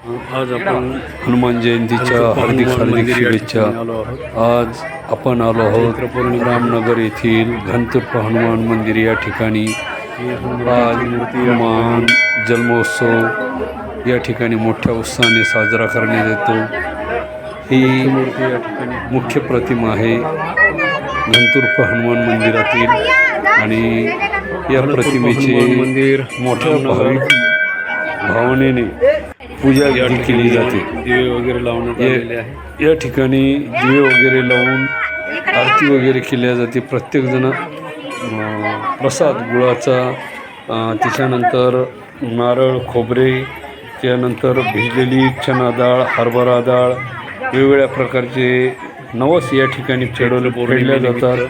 आज आपण हनुमान जयंतीच्या हार्दिक शुभेच्छा। आज आपण आलो आहोत रामनगर येथील घनतुर्प हनुमान मंदिर या ठिकाणी। आज हनुमान जन्मोत्सव या ठिकाणी मोठ्या उत्साहाने साजरा करण्यात येतो। ही मुख्य प्रतिमा आहे घनतुर्प हनुमान मंदिरातील आणि या प्रतिमेचे मंदिर मोठ्या भावनेने पूजा केली जाते। दिवे वगैरे लावण्यात आलेले आहे। या ठिकाणी दिवे वगैरे लावून आरती वगैरे केल्या जाते। प्रत्येकजण प्रसाद गुळाचा, त्याच्यानंतर नारळ खोबरे, त्यानंतर भिजलेली चणा डाळ, हरभरा डाळ, वेगवेगळ्या प्रकारचे नवस या ठिकाणी फेडल्या जातात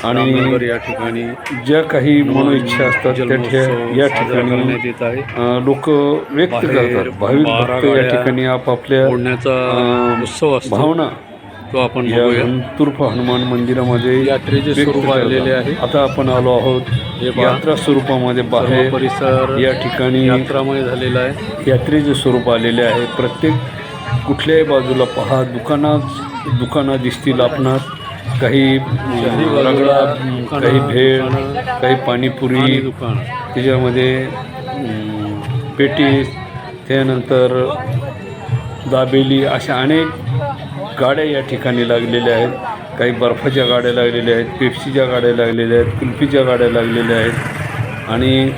आणि या ठिकाणी ज्या काही मनोइच्छा असतात त्या या ठिकाणी येत आहे। लोक व्यक्त करतात। भाविक भक्त या ठिकाणी आपापल्या उत्सव असतो भावना तो आपण या घनतुर्प हनुमान मंदिरामध्ये यात्रेचे स्वरूप आलेले आहे। आता आपण आलो आहोत यात्रा स्वरूपामध्ये बाहेर परिसर या ठिकाणी यात्रामय झालेला आहे। यात्रेचे स्वरूप आलेले आहे। प्रत्येक कुठल्याही बाजूला पहा दुकानं दिसतील आपणास। काही रगडा, काही भेळ, काही पाणीपुरी, त्याच्यामध्ये पेटीस, त्यानंतर दाबेली, अशा अनेक गाड्या या ठिकाणी लागलेल्या आहेत। काही बर्फाच्या गाड्या लागलेल्या आहेत, पेप्सीच्या गाड्या लागलेल्या आहेत, कुल्फीच्या गाड्या लागलेल्या आहेत आणि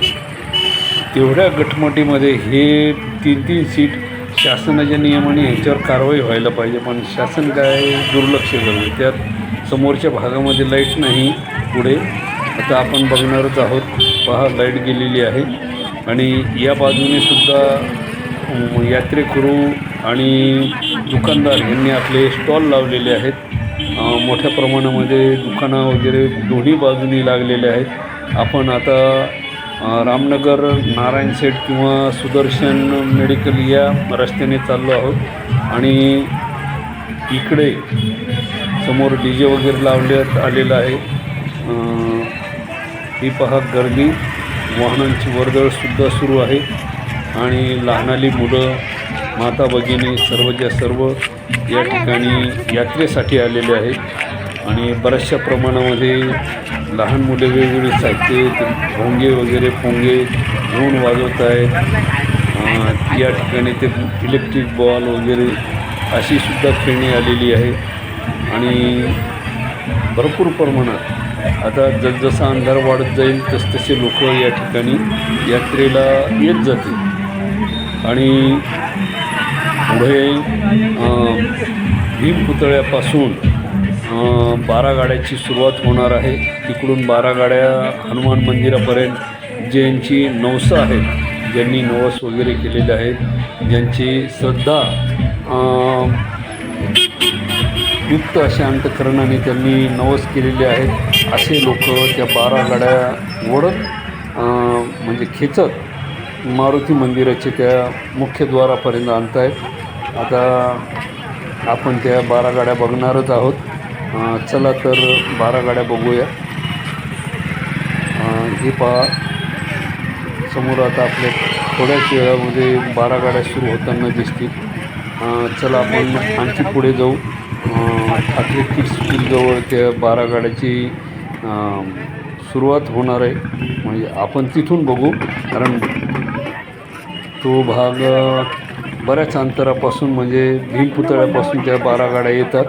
तेवढ्या गटमटीमध्ये हे 3-3 सीट शासनाच्या नियमाने ह्याच्यावर कारवाई व्हायला पाहिजे, पण शासन काय दुर्लक्ष करते। त्यात समोरच्या भागामध्ये लाईट नाही पुढे। आता आपण बघणारच आहोत, पहा लाईट गेलेली आहे आणि या बाजूने सुद्धा यात्रेकरू आणि दुकानदार यांनी आपले स्टॉल लावलेले आहेत। मोठ्या प्रमाणामध्ये दुकानं वगैरे दोन्ही बाजूनी लागलेले आहेत। आपण आता रामनगर नारायण सेठ किंवा सुदर्शन मेडिकल या रस्त्याने चाललो आहोत आणि इकडे समोर DJ वगैरे लावण्यात आलेलं आहे। ही पहा गर्दी, वाहनांची वर्दळसुद्धा सुरू आहे आणि लहानाली मुलं, माता भगिनी सर्वच्या सर्व या ठिकाणी यात्रेसाठी आलेले आहेत आणि बऱ्याचशा प्रमाणामध्ये लहान मुले वेगवेगळे साहित्य, भोंगे वगैरे पोंगे घेऊन वाजवत आहेत। या ठिकाणी ते इलेक्ट्रिक बॉल वगैरे अशी सुद्धा खेळणी आलेली आहे आणि भरपूर प्रमाणात आता जसजसा अंधार वाढत जाईल तसतसे लोक या ठिकाणी यात्रेला येत जातील आणि पुढे भीम पुतळ्यापासून 12 गाड्याची सुरुवात होणार आहे। तिकडून 12 गाड्या हनुमान मंदिरापर्यंत ज्यांची नवसं आहेत, ज्यांनी नवस वगैरे केलेले आहेत, ज्यांची श्रद्धा युक्त अशा अंतःकरणाने त्यांनी नवस केलेले आहेत, असे लोक त्या 12 गाड्या ओढत म्हणजे खेचत मारुती मंदिराचे त्या मुख्यद्वारापर्यंत आणत आहेत। आता आपण त्या 12 गाड्या बघणारच आहोत। चला तर 12 गाड्या बघूया। हे पहा समोर आता आपल्या थोड्याच वेळामध्ये 12 गाड्या सुरू होताना दिसतील। चला आपण आणखी पुढे जाऊ। ठाकरे किड्स स्कूलजवळ त्या 12 गाड्याची सुरुवात होणार आहे, म्हणजे आपण तिथून बघू, कारण तो भाग बऱ्याच अंतरापासून म्हणजे भीम पुतळ्यापासून त्या 12 गाड्या येतात।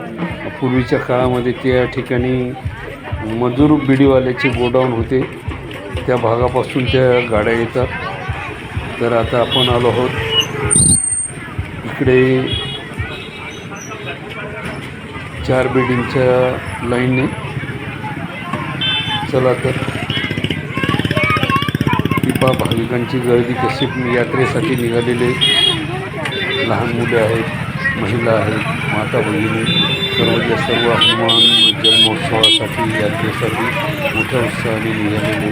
पूर्वीच्या काळामध्ये त्या ठिकाणी मजूर बिडीवाल्याचे गोडाऊन होते, त्या भागापासून त्या गाड्या येतात। तर आता आपण आलो आहोत इकडे 4 बिल्डिंगच्या लाईनने। चला तर पहा भाविकांची गर्दी कशी यात्रेसाठी निघालेले, लहान मुले आहेत, महिला आहेत, माता भगिनी सर्वच्या सर्व हनुमान जन्मोत्सवासाठी यात्रेसाठी मोठ्या उत्साहाने निघालेले।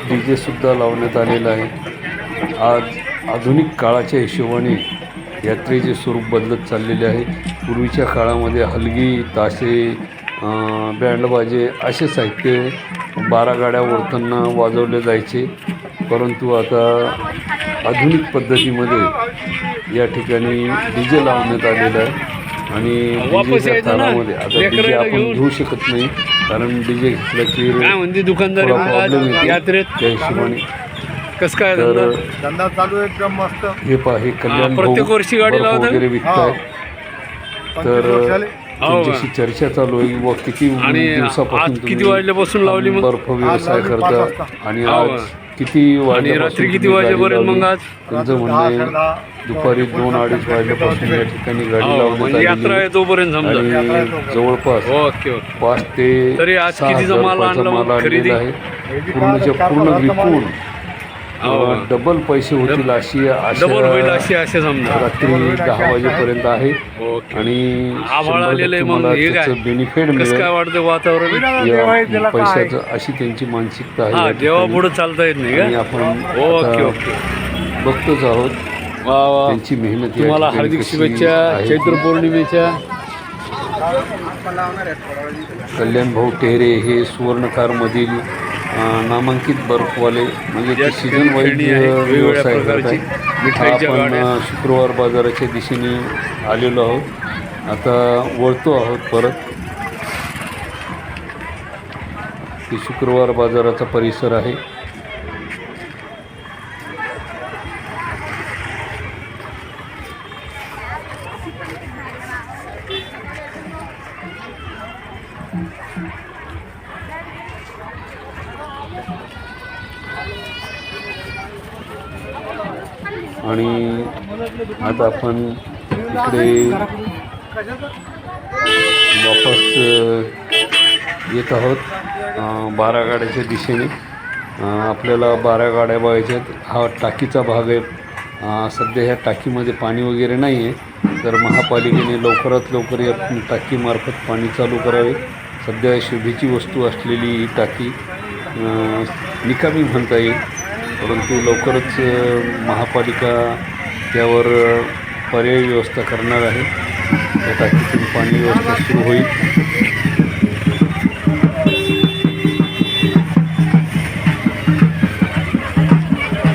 DJ सुद्धा लावण्यात आलेला आहे। आज आधुनिक काळाच्या हिशोबाने यात्रेचे स्वरूप बदलत चाललेले आहे। पूर्वीच्या काळामध्ये हलगी, ताशे, बँडबाजे असे साहित्य 12 गाड्या ओढताना वाजवले जायचे, परंतु आता आधुनिक पद्धतीमध्ये या ठिकाणी डीजे लावण्यात आलेलं आहे. आणि डीजेच्या तालामध्ये आता डीजे आपण घेऊ शकत नाही, कारण डीजे घेतलं की काय म्हणते दुकानदारी थोडा प्रॉब्लेम येतो. यात्रेत त्या हिशोबाने कसं काय तर धंदा चालू आहे एकदम मस्त. हे पहा, हे कल्याण प्रत्येक वर्षी गाडी बर्फ लावतात? वगैरे विकताय. 25 वर्ष तर झाले. त्यांच्याशी चर्चा चालू आहे व किती आणि दिवसापासून आज किती तुम्ही वाजल्यापासून लावली मग? बर्फ व्यवसाय आज लावली 5 करता वाजता. आणि हो आज का? किती आणि वाजल्यापासून रात्री किती तुम्ही गाडी वाजेपर्यंत मग लावली? आज? त्यांचं म्हणणं आहे दुपारी 2-2:30 वाजल्यापासून या ठिकाणी गाडी हो, लावण्यात म्हणजे यात्रा आलेली आहे तोपर्यंत समजा. आणि जवळपास ओके ओके. 5 ते तरी आज 6 कितीचा हजार माल रुपयाचा आणला मग माल खरेदी? आणलेला आहे. पूर्णच्या पूर्ण विकून हो. डबल पैसे होतील अशी डबल होईल आशा असे समजा. रात्री 10 वाजेपर्यंत आहे. ओके. आणि आभाळ आलेलं आहे, मग हे काय? बेनिफिट कसं मिळेल काय वाटतं वातावरण? या पैशाचं, अशी त्यांची मानसिकता आहे हा, या देवा ठिकाणी. पुढे चालता येत नाही आणि का? आपण ओके आता ओके. बघतोच आहोत वा वा. त्यांची मेहनत या तुम्हाला ठिकाणी हार्दिक कशी शुभेच्छा आहे. चैत्र पौर्णिमेच्या. कल्याण भाऊ टेहरे हे सुवर्णकारमधील नामांकित बर्फवाले, म्हणजे ते या सीझन ठिकाणी वाईज खेळणी आहे, वेगवेगळ्या व्यवसाय करत प्रकारची आहे. मिठाईच्या गाड्या. आपण शुक्रवार बाजाराच्या दिशेने आलेलो आहोत. आता वळतो आहोत परत. हे शुक्रवार बाजाराचा परिसर आहे. आणि आता आपण इकडे वापस येत आहोत 12 गाड्याच्या दिशेने. आपल्याला 12 गाड्या बघायच्या आहेत. हा टाकीचा भाग आहे. सध्या ह्या टाकीमध्ये पाणी वगैरे नाही आहे, तर महापालिकेने लवकरात लवकर या टाकीमार्फत पाणी चालू करावे. सध्या शोभेची वस्तू असलेली ही टाकी निकामी म्हणता येईल, परंतु लवकरच महापालिका त्यावर पर्यायी व्यवस्था करणार आहे. त्या टाकीतून पाणी व्यवस्था सुरू होईल.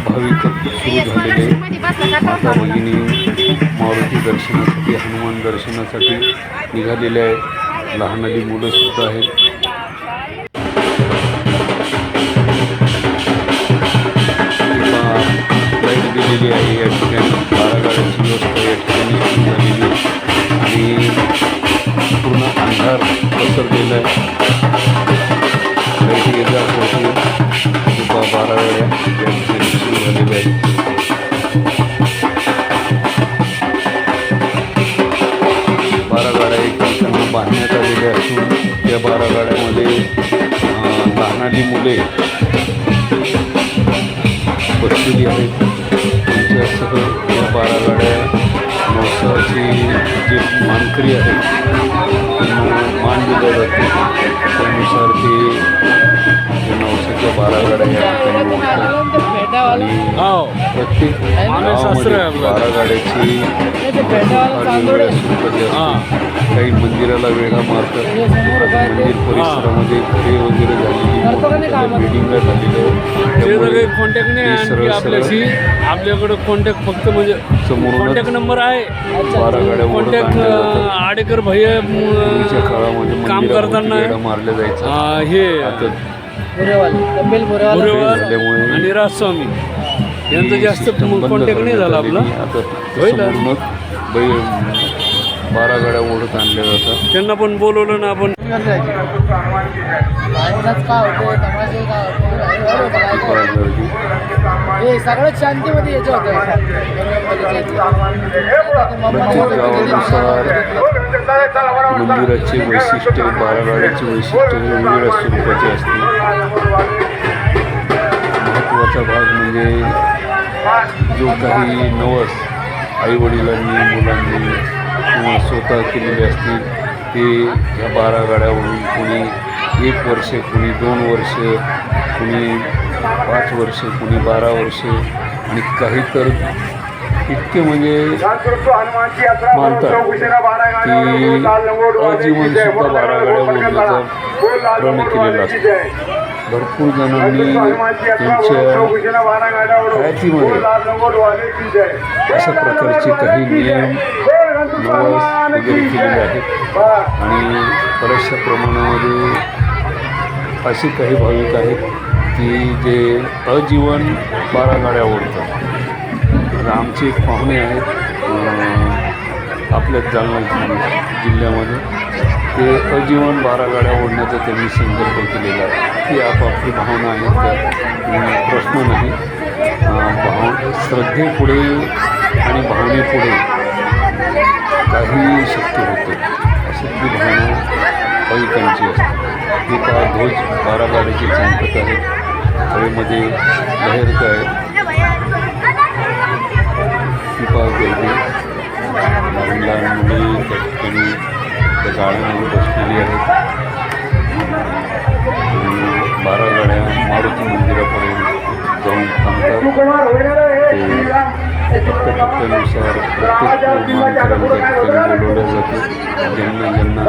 भाविक सुरू झालेले माता भगिनी मारुती दर्शनासाठी, हनुमान दर्शनासाठी निघालेले आहे. लहानली मुलंसुद्धा आहेत. लाईट दिलेली आहे या ठिकाणी. 12 गाड्यांची व्यवस्था या ठिकाणी झालेली आहे आणि पूर्ण अंधार पसरलेला आहे. लाईट येजा होती. 12 गाड्या या ठिकाणी सुरू झालेल्या आहेत. 12 गाड्या एकमेकांना बांधण्यात आलेल्या असून त्या 12 गाड्यामध्ये लहानाली मुले बसलेली आहेत. त्यांच्यासह या 12 गाड्या नवसाची जे मानकरी आहेत त्यांना मान दिला जातो, त्यानुसार ते नवसाच्या 12 गाड्या या ठिकाणी ओढतात. आणि प्रत्येक गावामध्ये 12 गाड्याची वेगवेगळ्या स्वरूपाची असते. काही मंदिराला वेढा मारतात. मंदिर परिसरामध्ये घरे वगैरे झालेली, बिल्डिंगला झालेलं कॉन्टॅक्ट नाही आणखी आपल्याशी. आपल्याकडं कॉन्टॅक्ट फक्त म्हणजे समोरूनच कॉन्टॅक्ट नंबर आहे. 12 गाड्या ओढत कॉन्टॅक्ट आणल्या जातात. आडेकर भैया पूर्वीच्या काळामध्ये काम मंदिराभोवती करताना वेढा मारल्या जायचा. हे आता मुरेवाल झाल्यामुळे आणि राजस्वामी यांचं जास्त सिस्टम बंद कॉन्टॅक्ट नाही झाला करण्यात आपला. आलेली. आता होईल. समोरूनच 12 गाड्या ओढत आणल्या जातात. त्यांना पण बोलवलं ना आपण. सगळं शांतीमध्ये यायचं होतं. प्रत्येक गावानुसार मंदिराचे वैशिष्ट्य, 12 गाड्याचे वैशिष्ट्य वेगवेगळ्या स्वरूपाचे असते. महत्त्वाचा भाग म्हणजे जो काही नवस आईवडिलांनी, मुलांनी किंवा स्वतः केलेले असतील ते ह्या 12 गाड्यावरून कोणी 1 वर्ष, कोणी 2 वर्ष, कोणी 5 वर्ष, कोणी 12 वर्ष आणि काही तर इतके म्हणजे मानतात की अजीवनसुद्धा 12 गाड्या ओढण्याचा प्रण केलेला असतो. भरपूर जणांनी त्यांच्या हयातीमध्ये अशा प्रकारचे काही नियम नवाज वगैरे केलेले आहेत आणि बऱ्याचशा प्रमाणामध्ये असे काही भाविक आहेत की जे अजीवन 12 गाड्या ओढतात. आता आमचे एक पाहुणे आहेत आपल्या जालना जिल्ह्यामध्ये, ते अजीवन 12 गाड्या ओढण्याचा त्यांनी संकल्प केलेला आहे. ती आपापली भावना आहेत, त्यात प्रश्न नाही. श्रद्धेपुढे आणि भावनेपुढे काही शक्य होतं अशी ती भावना भाविकांची असते. हे पहा ध्वज 12 गाड्याचे चमकत आहेत, हवेमध्ये लहरत आहेत. ती पहा गर्दी, लहान लहान मुले त्या ठिकाणी त्या गाड्यांमध्ये बसलेली आहेत. 12 गाड्या मारुती मंदिरापर्यंत जाऊन थांबतात. ते टप्प्यानुसार प्रत्येक मानकऱ्यांना त्या ठिकाणी बोलवलं जातं. ज्यांना ज्यांना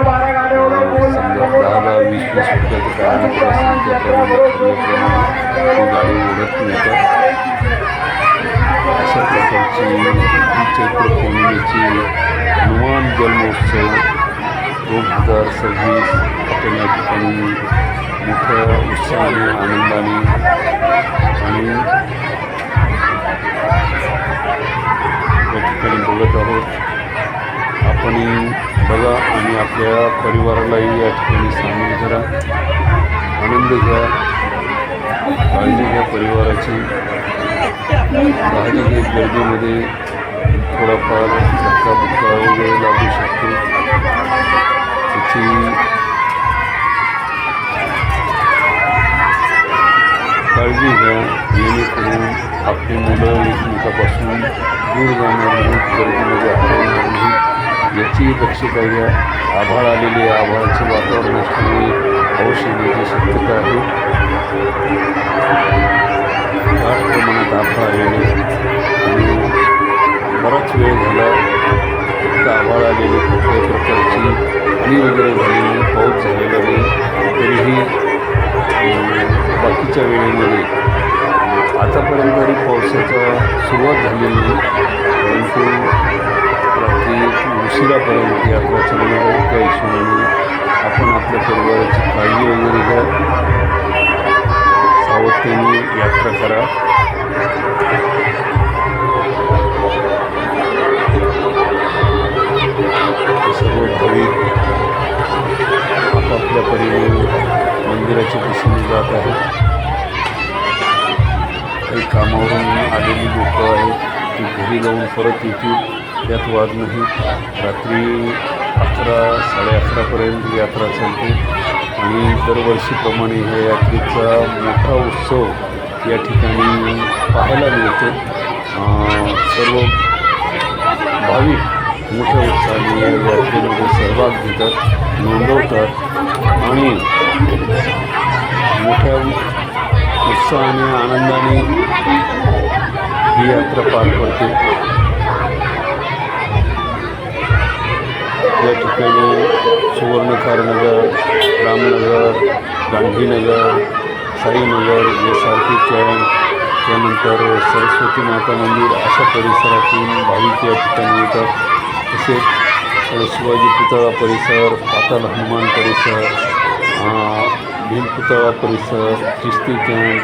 12 गाड्या ओढायच्या समजा 10-20 रुपयाचं काय असेल त्याप्रमाणे ती गाडी ओढत मिळतात. अशा प्रकारची चैत्र पौर्णिमेची हनुमान जन्मोत्सव 2026 आपण या ठिकाणी मोठ्या उत्साहाने आनंदाने आणि या ठिकाणी बघत आहोत. आपण बघा आणि आपल्या परिवारालाही या ठिकाणी सामील करा, आनंद घ्या, काळजी घ्या परिवाराची. साहजिक एक गर्दीमध्ये थोडाफार धक्काबुक्का वगैरे लागू शकतो, त्याची काळजी घ्या जेणेकरून आपली मुलं एकमेकापासून दूर जाणार नाहीत, गर्दीमध्ये हरवणार नाही याची दक्षता घ्या. आभाळ आलेले आभाळाचे वातावरण असल्यामुळे पाऊस येण्याची शक्यता आहे. दाट प्रमाणात आभाळ आलेले आणि बराच वेळ झाला फक्त आभाळ आलेले, कुठल्याही प्रकारची पाणी वगैरे झालेली, पाऊस झालेला नाही. तरीही बाकीच्या वेळेमध्ये आतापर्यंत तरी पावसाचा सुरुवात झालेली नाही, परंतु रात्री उशिरापर्यंत यात्रा चालणार आहे. त्या हिशोबाने आपण आपल्या परिवाराची काळजी वगैरे घ्या, सावधतेने यात्रा करा. सर्व भाविक आपापल्या मंदिराच्या दिशेने जात आहेत. काही कामावरून आलेली लोक आहेत ती घरी जाऊन परत येतील, त्यात वाद नाही. रात्री 11-11:30पर्यंत यात्रा चालते आणि दरवर्षीप्रमाणे ह्या यात्रेचा मोठा उत्सव या ठिकाणी पाहायला मिळतो. सर्व भाविक मोठ्या उत्साहाने या यात्रेमध्ये सहभाग घेतात, नोंदवतात आणि मोठ्या उत्साहाने आनंदाने ही यात्रा पार पडते. या ठिकाणी सुवर्णकारनगर, रामनगर, गांधीनगर, साईनगर यासारखे कॅम्प, त्यानंतर सरस्वती माता मंदिर अशा परिसरातून भाविक या ठिकाणी येतात. तसेच शिवाजी पुतळा परिसर, पाताल हनुमान परिसर, भीम पुतळा परिसर, Chishti camp,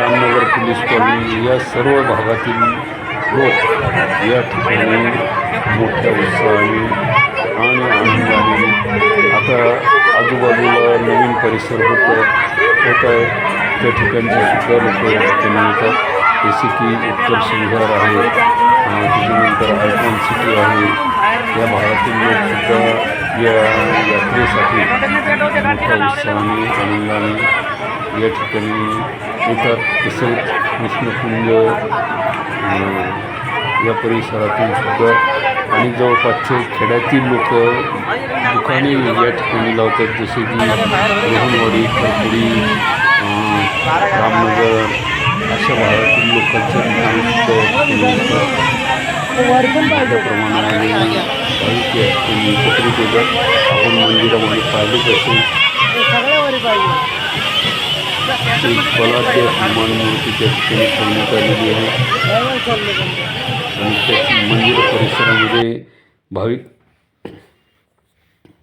Ramnagar police colony या सर्व भागातील लोक या ठिकाणी मोठ्या उत्साहाने आणि आनंदाने आता आजूबाजूला नवीन परिसर होत आहे त्या ठिकाणचे सुद्धा लोक या ठिकाणी येतात. जसे की उत्कर्ष विहार आहे, त्याच्यानंतर आयकॉन सिटी आहे. या भागातील लोकसुद्धा या यात्रेसाठी मोठ्या उत्साहाने आनंदाने या ठिकाणी येतात. तसेच कृष्णकुंज या परिसरातून सुद्धा आणि जवळपासचे खेड्यातील लोक दुकाने या ठिकाणी लावतात, जसे की रोहनवाडी, खरपुडी, रामनगर अशा भागातील लोकांच्या ठिकाणी सुद्धा मोठ्या प्रमाणामध्ये भाविक या ठिकाणी एकत्रित होतात. आपण मंदिरामध्ये पाहिलेच असेल एक बलाढ्य हनुमान मूर्ती त्या ठिकाणी ठेवण्यात आलेली आहे आणि त्या मंदिर परिसरामध्ये भाविक